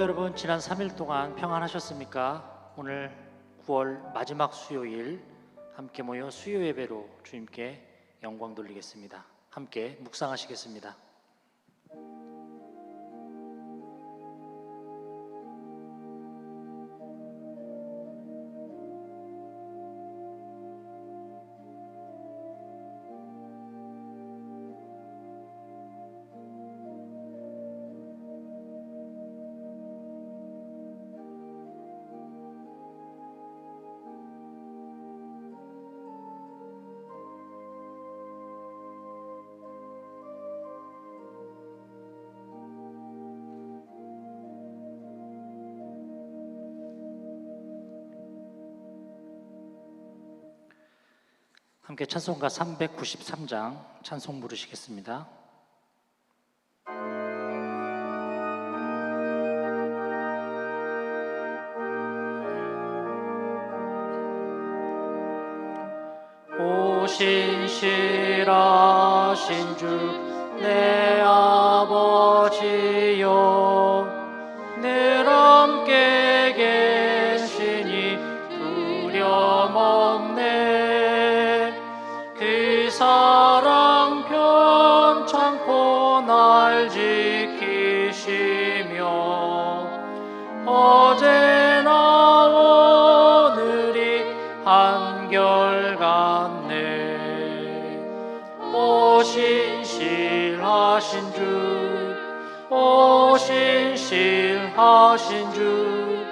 여러분, 지난 3일 동안 평안하셨습니까? 오늘 9월 마지막 수요일 함께 모여 수요 예배로 주님께 영광 돌리겠습니다. 함께 묵상하시겠습니다. 함께 찬송가 393장 찬송 부르시겠습니다. 오 신실하신 주 내 아버지여, 늘 함께 계시니 두려움 없네. 그 사랑 편찮고 날 지키시며 어제나 오늘이 한결같네. 오 신실하신 주, 오 신실하신 주,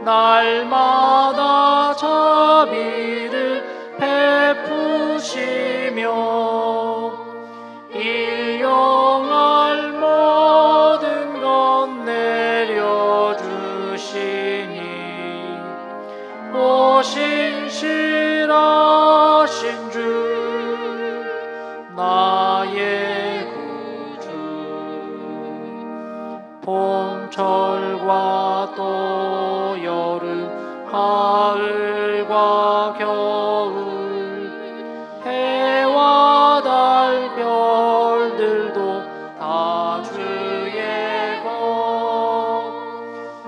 날마다 자비를 베푸시며 일용할 모든 것 내려주시니 오 신실하신 주 나의 구주. 봄철과 또 여름 가을과 겨울 해와 달 별들도 다 주의 것.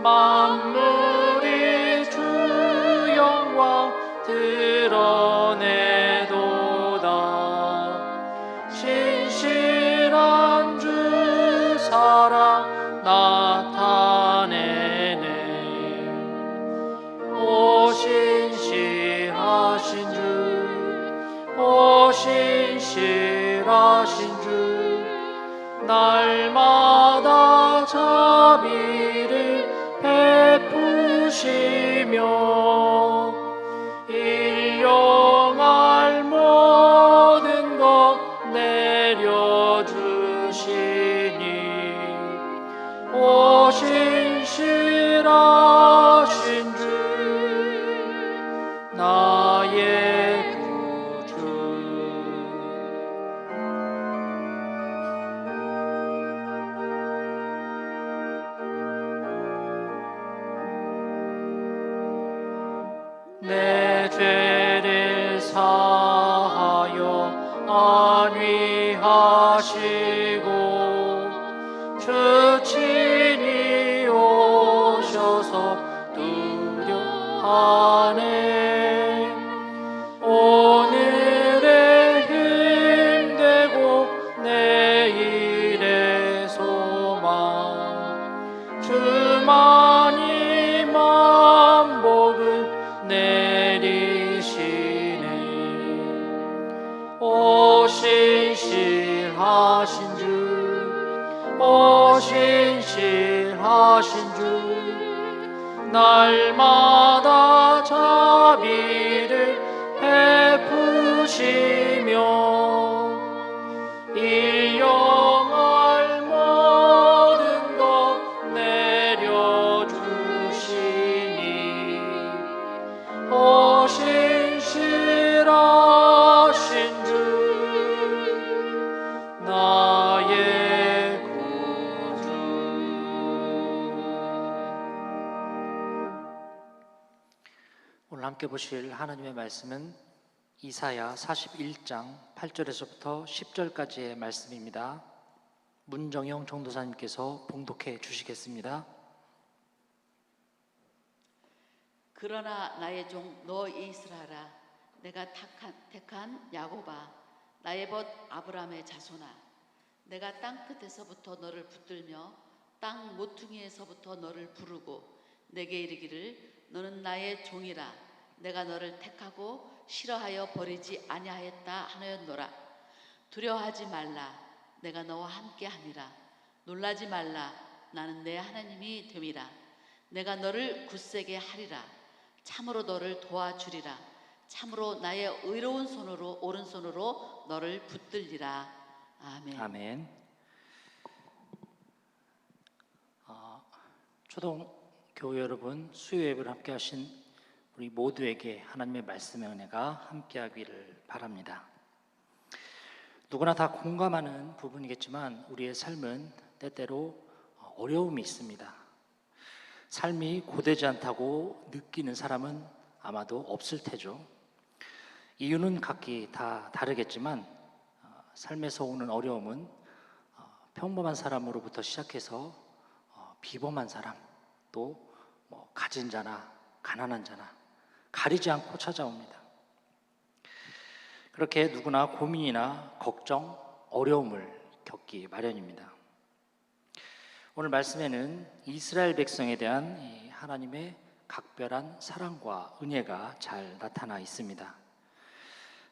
만물이 주 영광 드러내도다. 신실한 주 사랑 나타내네. 오 신실하신 주, 오 신실하신 주, 날마다 자비를 베푸시며 일용할 모든 것 내려주시니 오 신실하신 주 나의 구주. 내 죄를 사하여 안위하시고 주 친히 오셔서 두려하네. 오늘의 힘되고 내일의 소망 주만이 만복을 내리시네. 오 신실하신 주, 오 신실하신 주, 날마다 자비를 베푸시며 일용할 모든 것 내려주시니 오 신실하신 주 나의 구주. 오늘 함께 보실 하나님의 말씀은 이사야 41장 8절에서부터 10절까지의 말씀입니다. 문정영 전도사님께서 봉독해 주시겠습니다. 그러나 나의 종 너 이스라엘아, 내가 택한 야곱아, 나의 벗 아브라함의 자손아, 내가 땅 끝에서부터 너를 붙들며 땅 모퉁이에서부터 너를 부르고 내게 이르기를 너는 나의 종이라. 내가 너를 택하고 싫어하여 버리지 아니하였다 하였노라. 두려워하지 말라. 내가 너와 함께함이라. 놀라지 말라. 나는 내 하나님이 됨이라. 내가 너를 굳세게 하리라. 참으로 너를 도와주리라. 참으로 나의 의로운 손으로 오른손으로 너를 붙들리라. 아멘. 아멘. 초등교회 여러분, 수요 예배를 함께 하신 우리 모두에게 하나님의 말씀의 은혜가 함께하기를 바랍니다. 누구나 다 공감하는 부분이겠지만 우리의 삶은 때때로 어려움이 있습니다. 삶이 고되지 않다고 느끼는 사람은 아마도 없을 테죠. 이유는 각기 다 다르겠지만 삶에서 오는 어려움은 평범한 사람으로부터 시작해서 비범한 사람, 또 가진 자나 가난한 자나 가리지 않고 찾아옵니다. 그렇게 누구나 고민이나 걱정, 어려움을 겪기 마련입니다. 오늘 말씀에는 이스라엘 백성에 대한 하나님의 각별한 사랑과 은혜가 잘 나타나 있습니다.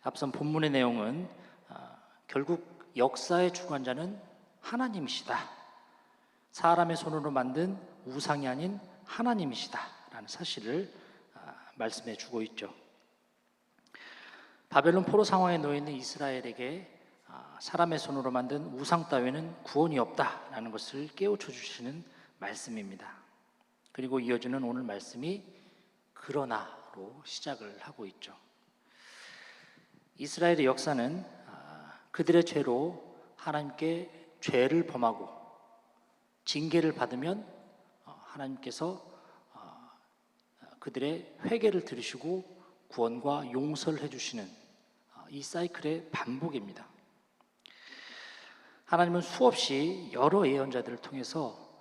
앞선 본문의 내용은 결국 역사의 주관자는 하나님이시다, 사람의 손으로 만든 우상이 아닌 하나님이시다 라는 사실을 말씀해 주고 있죠. 바벨론 포로 상황에 놓여 있는 이스라엘에게 사람의 손으로 만든 우상 따위는 구원이 없다라는 것을 깨우쳐 주시는 말씀입니다. 그리고 이어지는 오늘 말씀이 그러나로 시작을 하고 있죠. 이스라엘의 역사는 그들의 죄로 하나님께 죄를 범하고 징계를 받으면 하나님께서 그들의 회개를 들으시고 구원과 용서를 해주시는 이 사이클의 반복입니다. 하나님은 수없이 여러 예언자들을 통해서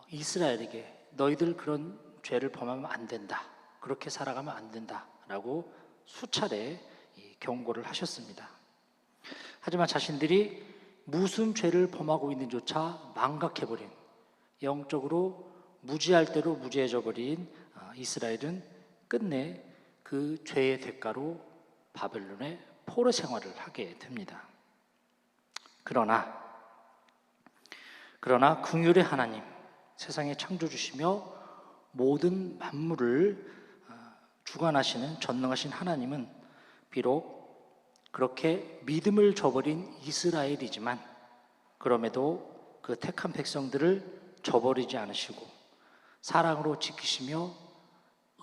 이스라엘에게 너희들 그런 죄를 범하면 안 된다, 그렇게 살아가면 안 된다 라고 수차례 경고를 하셨습니다. 하지만 자신들이 무슨 죄를 범하고 있는지조차 망각해버린, 영적으로 무지할 대로 무지해져 버린 이스라엘은 끝내 그 죄의 대가로 바벨론의 포로 생활을 하게 됩니다. 그러나 긍휼의 하나님, 세상의 창조주시며 모든 만물을 주관하시는 전능하신 하나님은 비록 그렇게 믿음을 저버린 이스라엘이지만 그럼에도 그 택한 백성들을 저버리지 않으시고 사랑으로 지키시며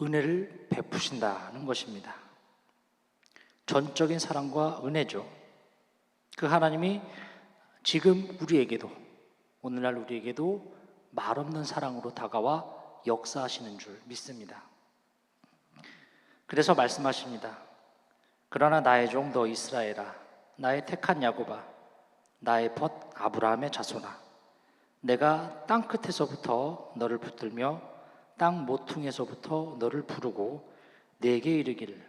은혜를 베푸신다는 것입니다. 전적인 사랑과 은혜죠. 그 하나님이 지금 우리에게도, 오늘날 우리에게도 말없는 사랑으로 다가와 역사하시는 줄 믿습니다. 그래서 말씀하십니다. 그러나 나의 종 너 이스라엘아, 나의 택한 야곱아, 나의 벗 아브라함의 자손아, 내가 땅 끝에서부터 너를 붙들며 땅 모퉁이에서부터 너를 부르고 내게 이르기를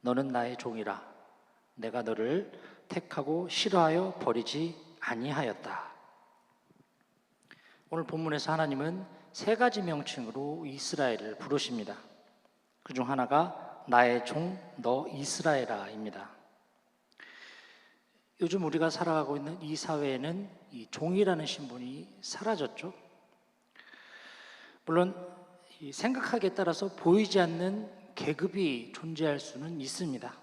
너는 나의 종이라. 내가 너를 택하고 싫어하여 버리지 아니하였다. 오늘 본문에서 하나님은 세 가지 명칭으로 이스라엘을 부르십니다. 그중 하나가 나의 종 너 이스라엘아입니다. 요즘 우리가 살아가고 있는 이 사회에는 이 종이라는 신분이 사라졌죠. 물론 생각하기에 따라서 보이지 않는 계급이 존재할 수는 있습니다.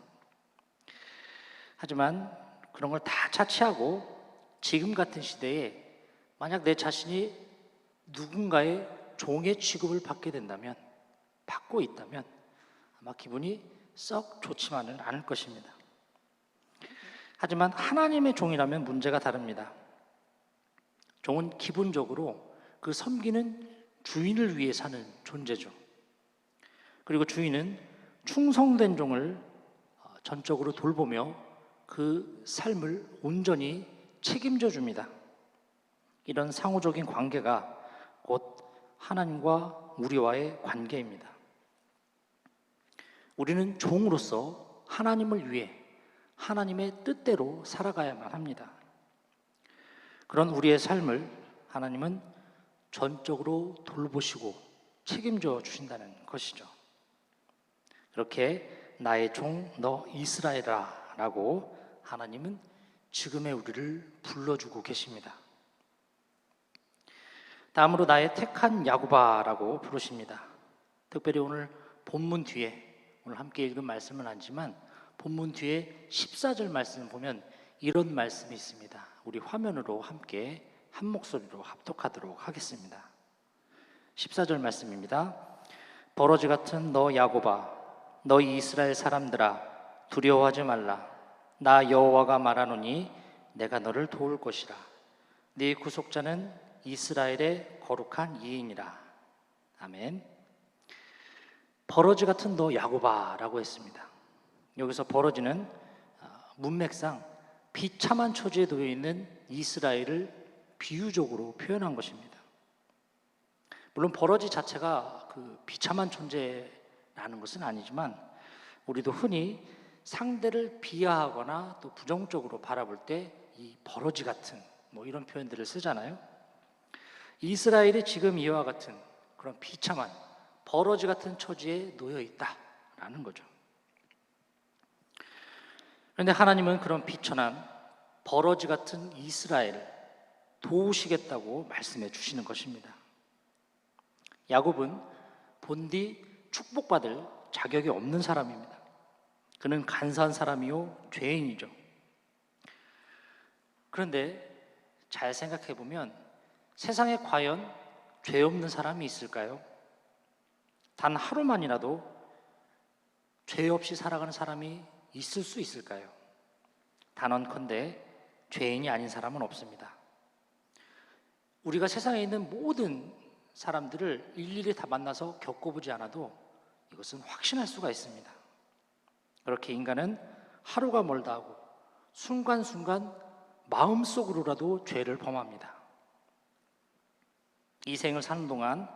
하지만 그런 걸 다 차치하고 지금 같은 시대에 만약 내 자신이 누군가의 종의 취급을 받게 된다면, 받고 있다면 아마 기분이 썩 좋지만은 않을 것입니다. 하지만 하나님의 종이라면 문제가 다릅니다. 종은 기본적으로 그 섬기는 주인을 위해 사는 존재죠. 그리고 주인은 충성된 종을 전적으로 돌보며 그 삶을 온전히 책임져 줍니다. 이런 상호적인 관계가 곧 하나님과 우리와의 관계입니다. 우리는 종으로서 하나님을 위해 하나님의 뜻대로 살아가야만 합니다. 그런 우리의 삶을 하나님은 전적으로 돌보시고 책임져 주신다는 것이죠. 그렇게 나의 종 너 이스라엘아 라고 하나님은 지금의 우리를 불러주고 계십니다. 다음으로 나의 택한 야곱아라고 부르십니다. 특별히 오늘 본문 뒤에, 오늘 함께 읽은 말씀은 아니지만 본문 뒤에 14절 말씀을 보면 이런 말씀이 있습니다. 우리 화면으로 함께 한 목소리로 합독하도록 하겠습니다. 14절 말씀입니다. 버러지 같은 너 야곱아, 너 이스라엘 사람들아, 두려워하지 말라. 나 여호와가 말하노니 내가 너를 도울 것이라. 네 구속자는 이스라엘의 거룩한 이인이라. 아멘. 버러지 같은 너 야곱아라고 했습니다. 여기서 버러지는 문맥상 비참한 처지에 놓여 있는 이스라엘을 비유적으로 표현한 것입니다. 물론 버러지 자체가 그 비참한 존재라는 것은 아니지만 우리도 흔히 상대를 비하하거나 또 부정적으로 바라볼 때 이 버러지 같은 이런 표현들을 쓰잖아요. 이스라엘이 지금 이와 같은 그런 비참한 버러지 같은 처지에 놓여 있다라는 거죠. 그런데 하나님은 그런 비천한 버러지 같은 이스라엘을 도우시겠다고 말씀해 주시는 것입니다. 야곱은 본디 축복받을 자격이 없는 사람입니다. 그는 간사한 사람이요 죄인이죠. 그런데 잘 생각해 보면 세상에 과연 죄 없는 사람이 있을까요? 단 하루만이라도 죄 없이 살아가는 사람이 있을 수 있을까요? 단언컨대 죄인이 아닌 사람은 없습니다. 우리가 세상에 있는 모든 사람들을 일일이 다 만나서 겪어보지 않아도 이것은 확신할 수가 있습니다. 그렇게 인간은 하루가 멀다 하고 순간순간 마음속으로라도 죄를 범합니다. 이 생을 사는 동안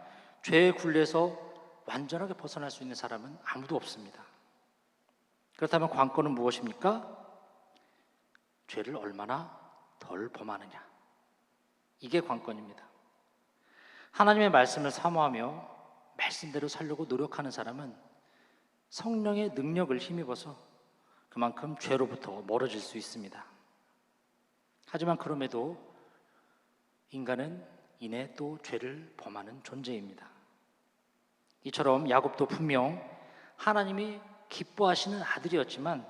죄의 굴레에서 완전하게 벗어날 수 있는 사람은 아무도 없습니다. 그렇다면 관건은 무엇입니까? 죄를 얼마나 덜 범하느냐. 이게 관건입니다. 하나님의 말씀을 사모하며 말씀대로 살려고 노력하는 사람은 성령의 능력을 힘입어서 그만큼 죄로부터 멀어질 수 있습니다. 하지만 그럼에도 인간은 이내 또 죄를 범하는 존재입니다. 이처럼 야곱도 분명 하나님이 기뻐하시는 아들이었지만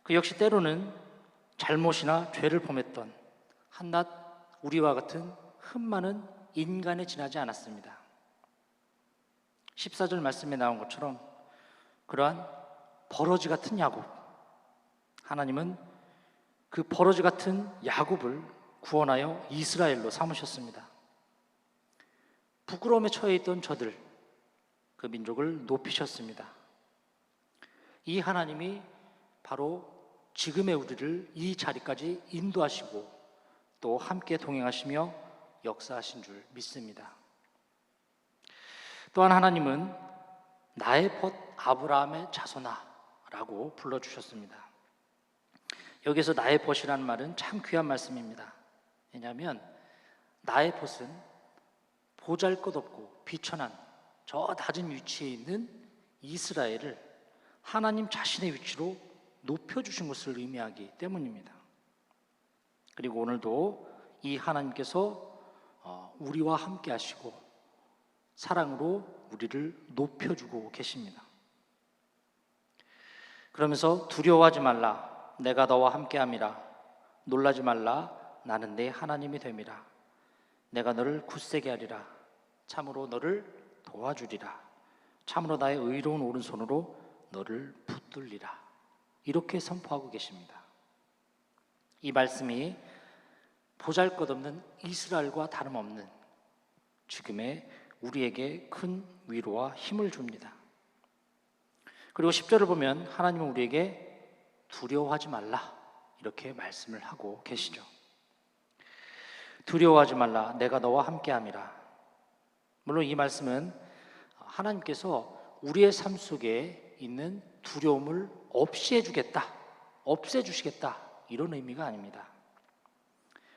그 역시 때로는 잘못이나 죄를 범했던 한낱 우리와 같은 흠 많은 인간에 지나지 않았습니다. 14절 말씀에 나온 것처럼 그러한 버러지 같은 야곱, 하나님은 그 버러지 같은 야곱을 구원하여 이스라엘로 삼으셨습니다. 부끄러움에 처해 있던 저들, 그 민족을 높이셨습니다. 이 하나님이 바로 지금의 우리를 이 자리까지 인도하시고 또 함께 동행하시며 역사하신 줄 믿습니다. 또한 하나님은 나의 벗 아브라함의 자손아라고 불러주셨습니다. 여기서 나의 벗이라는 말은 참 귀한 말씀입니다. 왜냐하면 나의 벗은 보잘것없고 비천한 저 낮은 위치에 있는 이스라엘을 하나님 자신의 위치로 높여주신 것을 의미하기 때문입니다. 그리고 오늘도 이 하나님께서 우리와 함께 하시고 사랑으로 우리를 높여주고 계십니다. 그러면서 두려워하지 말라. 내가 너와 함께함이라. 놀라지 말라. 나는 내 하나님이 됨이라. 내가 너를 굳세게 하리라. 참으로 너를 도와주리라. 참으로 나의 의로운 오른손으로 너를 붙들리라. 이렇게 선포하고 계십니다. 이 말씀이 보잘것없는 이스라엘과 다름없는 지금의 우리에게 큰 위로와 힘을 줍니다. 그리고 10절을 보면 하나님은 우리에게 두려워하지 말라 이렇게 말씀을 하고 계시죠. 두려워하지 말라. 내가 너와 함께함이라. 물론 이 말씀은 하나님께서 우리의 삶 속에 있는 두려움을 없애주겠다, 없애주시겠다, 이런 의미가 아닙니다.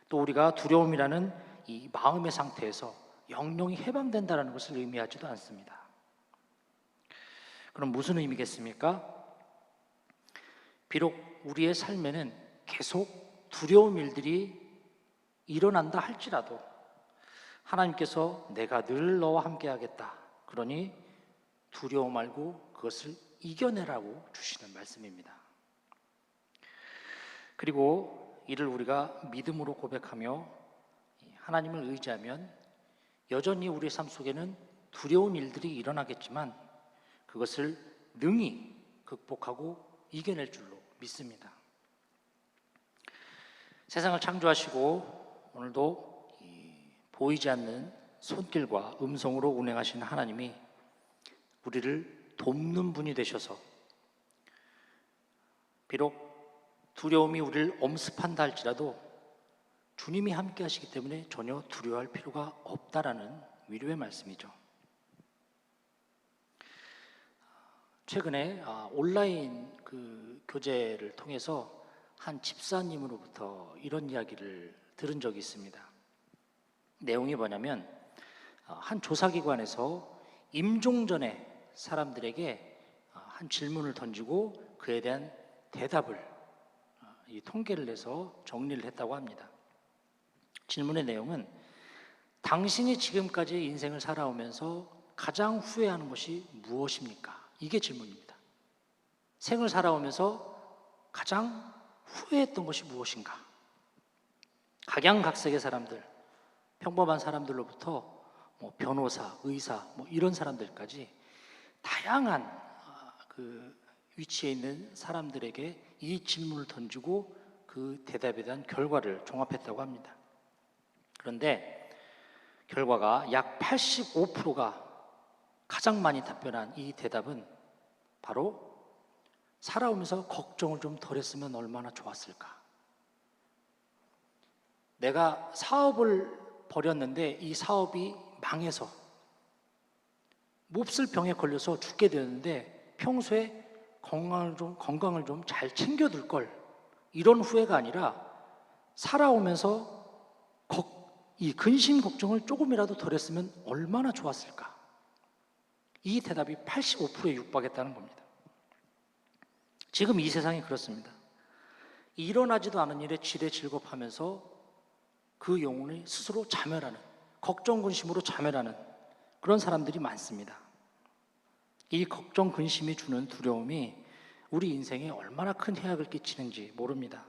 또 우리가 두려움이라는 이 마음의 상태에서 영영이 해방된다는 것을 의미하지도 않습니다. 그럼 무슨 의미겠습니까? 비록 우리의 삶에는 계속 두려운 일들이 일어난다 할지라도 하나님께서 내가 늘 너와 함께 하겠다, 그러니 두려워 말고 그것을 이겨내라고 주시는 말씀입니다. 그리고 이를 우리가 믿음으로 고백하며 하나님을 의지하면 여전히 우리의 삶 속에는 두려운 일들이 일어나겠지만 그것을 능히 극복하고 이겨낼 줄로 믿습니다. 세상을 창조하시고 오늘도 보이지 않는 손길과 음성으로 운행하시는 하나님이 우리를 돕는 분이 되셔서 비록 두려움이 우리를 엄습한다 할지라도 주님이 함께 하시기 때문에 전혀 두려워할 필요가 없다라는 위로의 말씀이죠. 최근에 온라인 교제를 통해서 한 집사님으로부터 이런 이야기를 들은 적이 있습니다. 내용이 뭐냐면 한 조사기관에서 임종 전에 사람들에게 한 질문을 던지고 그에 대한 대답을 이 통계를 내서 정리를 했다고 합니다. 질문의 내용은 당신이 지금까지 인생을 살아오면서 가장 후회하는 것이 무엇입니까? 이게 질문입니다. 생을 살아오면서 가장 후회했던 것이 무엇인가? 각양각색의 사람들, 평범한 사람들로부터 변호사, 의사, 이런 사람들까지 다양한 위치에 있는 사람들에게 이 질문을 던지고 그 대답에 대한 결과를 종합했다고 합니다. 그런데 결과가 약 85%가 가장 많이 답변한 이 대답은 바로 살아오면서 걱정을 좀 덜 했으면 얼마나 좋았을까. 내가 사업을 벌였는데 이 사업이 망해서 몹쓸 병에 걸려서 죽게 되었는데 평소에 건강을 좀 잘 챙겨둘 걸, 이런 후회가 아니라 살아오면서 이 근심 걱정을 조금이라도 덜 했으면 얼마나 좋았을까. 이 대답이 85%에 육박했다는 겁니다. 지금 이 세상이 그렇습니다. 일어나지도 않은 일에 지레 즐겁하면서 그 영혼이 스스로 자멸하는, 걱정 근심으로 자멸하는 그런 사람들이 많습니다. 이 걱정 근심이 주는 두려움이 우리 인생에 얼마나 큰 해악을 끼치는지 모릅니다.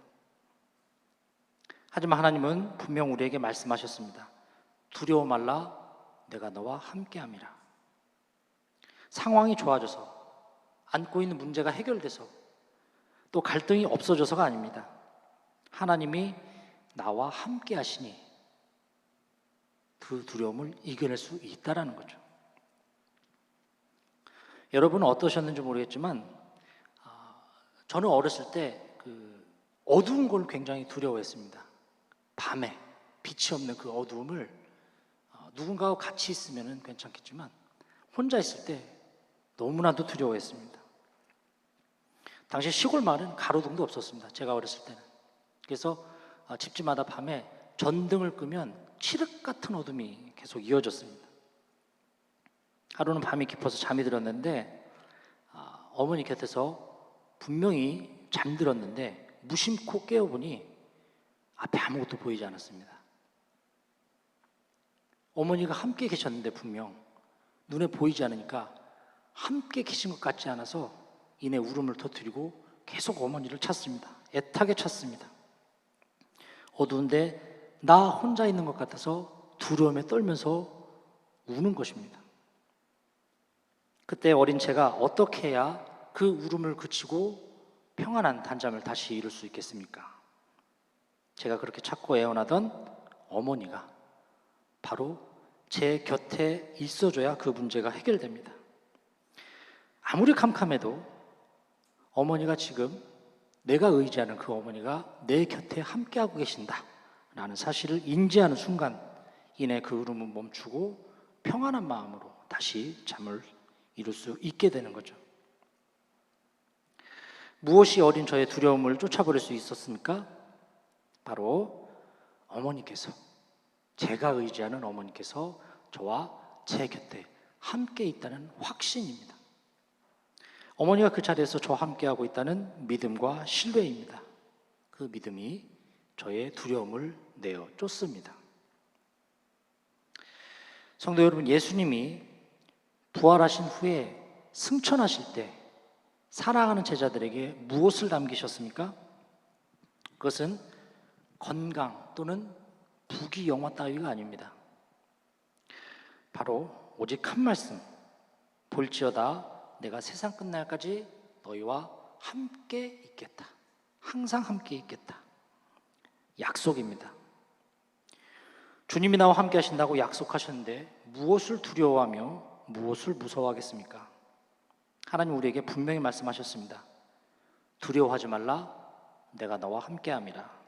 하지만 하나님은 분명 우리에게 말씀하셨습니다. 두려워 말라, 내가 너와 함께함이라. 상황이 좋아져서, 안고 있는 문제가 해결돼서, 또 갈등이 없어져서가 아닙니다. 하나님이 나와 함께 하시니 그 두려움을 이겨낼 수 있다라는 거죠. 여러분은 어떠셨는지 모르겠지만 저는 어렸을 때 어두운 걸 굉장히 두려워했습니다. 밤에 빛이 없는 그 어두움을 누군가와 같이 있으면 괜찮겠지만 혼자 있을 때 너무나도 두려워했습니다. 당시 시골 마을은 가로등도 없었습니다. 제가 어렸을 때는. 그래서 집집마다 밤에 전등을 끄면 칠흑 같은 어둠이 계속 이어졌습니다. 하루는 밤이 깊어서 잠이 들었는데 어머니 곁에서 분명히 잠들었는데 무심코 깨어보니 앞에 아무것도 보이지 않았습니다. 어머니가 함께 계셨는데 분명 눈에 보이지 않으니까 함께 계신 것 같지 않아서 이내 울음을 터뜨리고 계속 어머니를 찾습니다. 애타게 찾습니다. 어두운데 나 혼자 있는 것 같아서 두려움에 떨면서 우는 것입니다. 그때 어린 제가 어떻게 해야 그 울음을 그치고 평안한 단잠을 다시 이룰 수 있겠습니까? 제가 그렇게 찾고 애원하던 어머니가 바로 제 곁에 있어줘야 그 문제가 해결됩니다. 아무리 캄캄해도 어머니가 지금 내가 의지하는 그 어머니가 내 곁에 함께하고 계신다라는 사실을 인지하는 순간 이내 그 울음은 멈추고 평안한 마음으로 다시 잠을 이룰 수 있게 되는 거죠. 무엇이 어린 저의 두려움을 쫓아버릴 수 있었습니까? 바로 어머니께서, 제가 의지하는 어머니께서 저와 제 곁에 함께 있다는 확신입니다. 어머니가 그 자리에서 저와 함께하고 있다는 믿음과 신뢰입니다. 그 믿음이 저의 두려움을 내어 쫓습니다. 성도 여러분, 예수님이 부활하신 후에 승천하실 때 사랑하는 제자들에게 무엇을 남기셨습니까? 그것은 건강 또는 부귀 영화 따위가 아닙니다. 바로 오직 한 말씀, 볼지어다 내가 세상 끝날까지 너희와 함께 있겠다. 항상 함께 있겠다. 약속입니다. 주님이 나와 함께 하신다고 약속하셨는데 무엇을 두려워하며 무엇을 무서워하겠습니까? 하나님 우리에게 분명히 말씀하셨습니다. 두려워하지 말라, 내가 너와 함께함이라.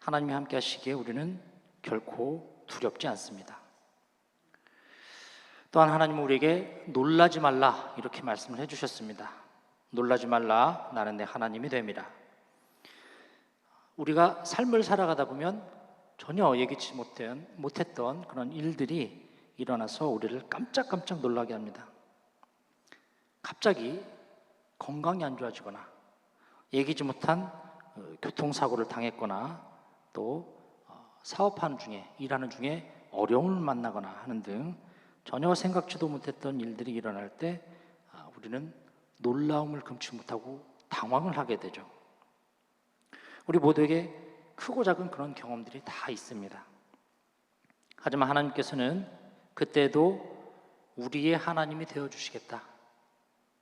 하나님이 함께 하시기에 우리는 결코 두렵지 않습니다. 또한 하나님은 우리에게 놀라지 말라 이렇게 말씀을 해주셨습니다. 놀라지 말라, 나는 내 하나님이 됨이라. 우리가 삶을 살아가다 보면 전혀 예기치 못했던 그런 일들이 일어나서 우리를 깜짝깜짝 놀라게 합니다. 갑자기 건강이 안 좋아지거나 예기치 못한 교통사고를 당했거나 또 사업하는 중에, 일하는 중에 어려움을 만나거나 하는 등 전혀 생각지도 못했던 일들이 일어날 때 우리는 놀라움을 금치 못하고 당황을 하게 되죠. 우리 모두에게 크고 작은 그런 경험들이 다 있습니다. 하지만 하나님께서는 그때도 우리의 하나님이 되어주시겠다.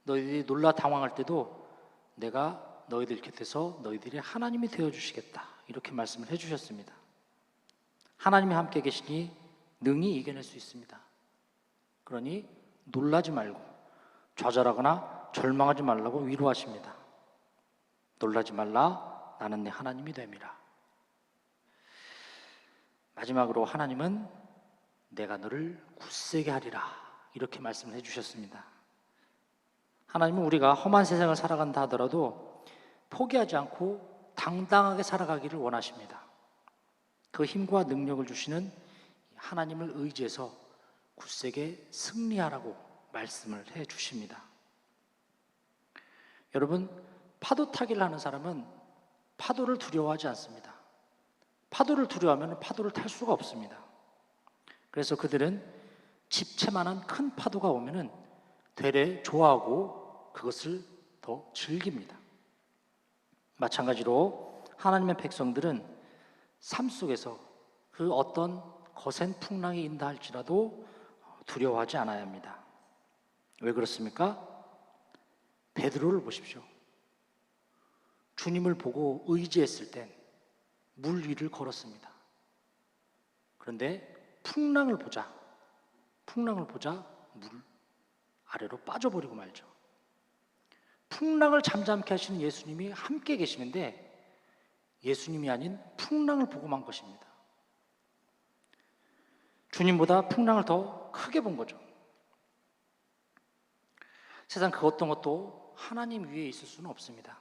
너희들이 놀라 당황할 때도 내가 너희들 곁에서 너희들의 하나님이 되어주시겠다. 이렇게 말씀을 해주셨습니다. 하나님이 함께 계시니 능히 이겨낼 수 있습니다. 그러니 놀라지 말고 좌절하거나 절망하지 말라고 위로하십니다. 놀라지 말라, 나는 내 하나님이 됨이라. 마지막으로 하나님은 내가 너를 굳세게 하리라 이렇게 말씀을 해주셨습니다. 하나님은 우리가 험한 세상을 살아간다 하더라도 포기하지 않고 당당하게 살아가기를 원하십니다. 그 힘과 능력을 주시는 하나님을 의지해서 굳세게 승리하라고 말씀을 해 주십니다. 여러분, 파도 타기를 하는 사람은 파도를 두려워하지 않습니다. 파도를 두려워하면 파도를 탈 수가 없습니다. 그래서 그들은 집채만한 큰 파도가 오면은 되레 좋아하고 그것을 더 즐깁니다. 마찬가지로 하나님의 백성들은 삶 속에서 그 어떤 거센 풍랑이 인다 할지라도 두려워하지 않아야 합니다. 왜 그렇습니까? 베드로를 보십시오. 주님을 보고 의지했을 땐 물 위를 걸었습니다. 그런데 풍랑을 보자 물 아래로 빠져버리고 말죠. 풍랑을 잠잠케 하시는 예수님이 함께 계시는데 예수님이 아닌 풍랑을 보고만 것입니다. 주님보다 풍랑을 더 크게 본 거죠. 세상 그 어떤 것도 하나님 위에 있을 수는 없습니다.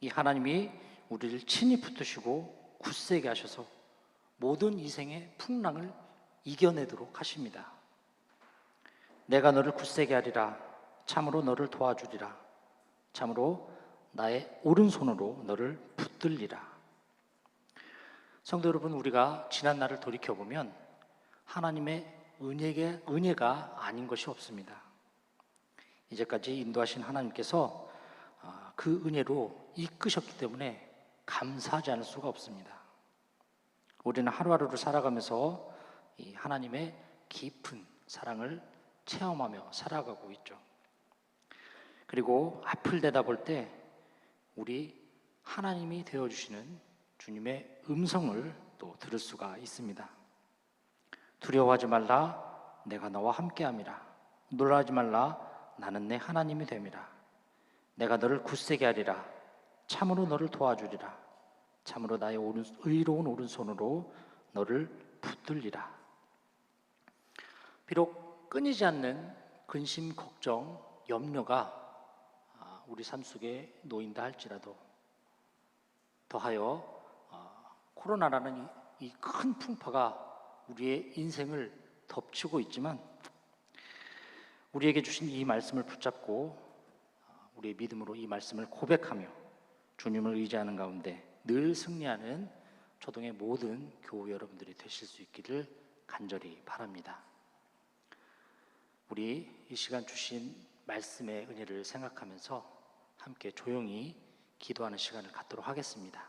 이 하나님이 우리를 친히 붙드시고 굳세게 하셔서 모든 이생의 풍랑을 이겨내도록 하십니다. 내가 너를 굳세게 하리라. 참으로 너를 도와주리라. 참으로 나의 오른손으로 너를 붙들리라. 성도 여러분, 우리가 지난 날을 돌이켜보면 하나님의 은혜가 아닌 것이 없습니다. 이제까지 인도하신 하나님께서 그 은혜로 이끄셨기 때문에 감사하지 않을 수가 없습니다. 우리는 하루하루를 살아가면서 이 하나님의 깊은 사랑을 체험하며 살아가고 있죠. 그리고 앞을 내다볼 때 우리 하나님이 되어주시는 주님의 음성을 또 들을 수가 있습니다. 두려워하지 말라, 내가 너와 함께함이라. 놀라지 말라, 나는 내 하나님이 됨이라. 내가 너를 굳세게 하리라. 참으로 너를 도와주리라. 참으로 나의 의로운 오른손으로 너를 붙들리라. 비록 끊이지 않는 근심, 걱정, 염려가 우리 삶 속에 놓인다 할지라도 더하여 코로나라는 이 큰 풍파가 우리의 인생을 덮치고 있지만 우리에게 주신 이 말씀을 붙잡고 우리의 믿음으로 이 말씀을 고백하며 주님을 의지하는 가운데 늘 승리하는 초동의 모든 교우 여러분들이 되실 수 있기를 간절히 바랍니다. 우리 이 시간 주신 말씀의 은혜를 생각하면서 함께 조용히 기도하는 시간을 갖도록 하겠습니다.